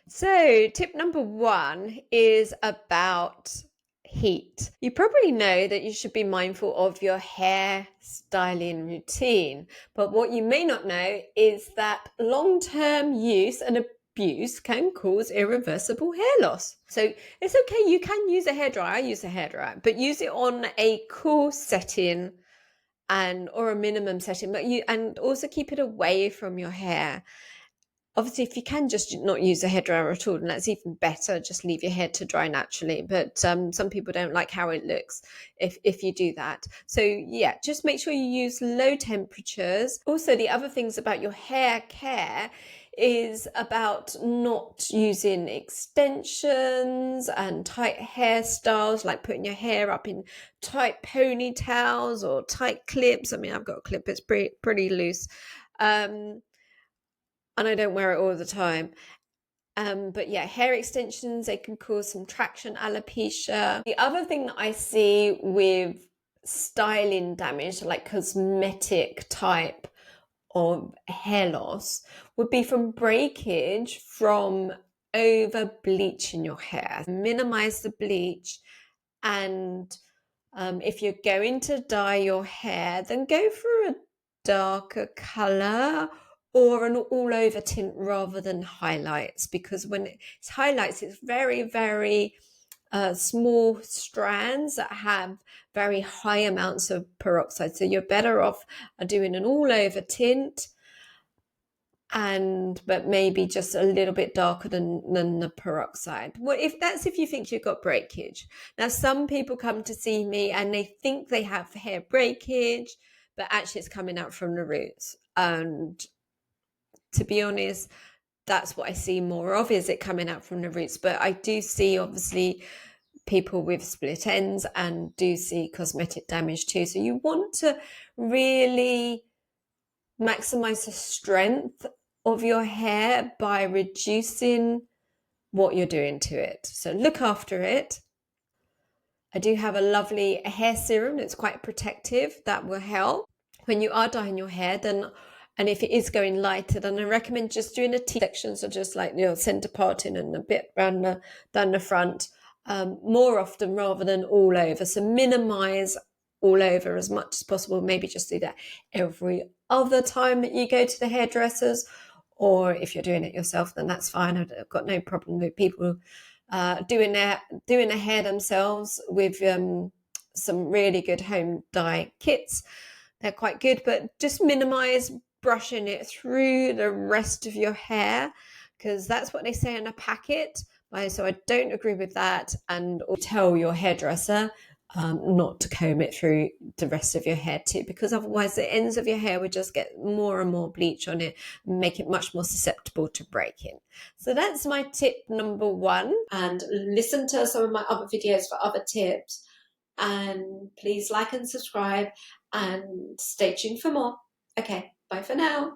So, tip number one is about heat. You probably know that you should be mindful of your hair styling routine, but what you may not know is that long term use and abuse can cause irreversible hair loss. So, it's okay, you can use a hairdryer, use a hairdryer, but use it on a cool setting and or a minimum setting, but you and also keep it away from your hair. Obviously, if you can just not use a hairdryer at all, then that's even better. Just leave your hair to dry naturally. But some people don't like how it looks if you do that. So yeah, just make sure you use low temperatures. Also, the other things about your hair care is about not using extensions and tight hairstyles, like putting your hair up in tight ponytails or tight clips. I mean, I've got a clip that's pretty loose. And I don't wear it all the time. But yeah, hair extensions, they can cause some traction alopecia. The other thing that I see with styling damage, like cosmetic type of hair loss, would be from breakage from over bleaching your hair. Minimize the bleach, and if you're going to dye your hair, then go for a darker color or an all over tint rather than highlights, because when it's highlights, it's very, very small strands that have very high amounts of peroxide. So you're better off doing an all over tint, but maybe just a little bit darker than the peroxide. Well, if you think you've got breakage. Now, some people come to see me and they think they have hair breakage, but actually it's coming out from the roots. And to be honest, that's what I see more of, is it coming out from the roots. But I do see, obviously, people with split ends and do see cosmetic damage too. So you want to really maximize the strength of your hair by reducing what you're doing to it. So look after it. I do have a lovely hair serum that's quite protective that will help when you are dyeing your hair. And if it is going lighter, then I recommend just doing a T section, so just like center parting and a bit down the front, more often rather than all over. So minimize all over as much as possible. Maybe just do that every other time that you go to the hairdressers, or if you're doing it yourself, then that's fine. I've got no problem with people doing their hair themselves with some really good home dye kits. They're quite good, but just minimize brushing it through the rest of your hair, because that's what they say in a packet. So I don't agree with that, and tell your hairdresser not to comb it through the rest of your hair too, because otherwise the ends of your hair would just get more and more bleach on it and make it much more susceptible to breaking. So that's my tip number one, and listen to some of my other videos for other tips, and please like and subscribe and stay tuned for more. Okay, bye for now.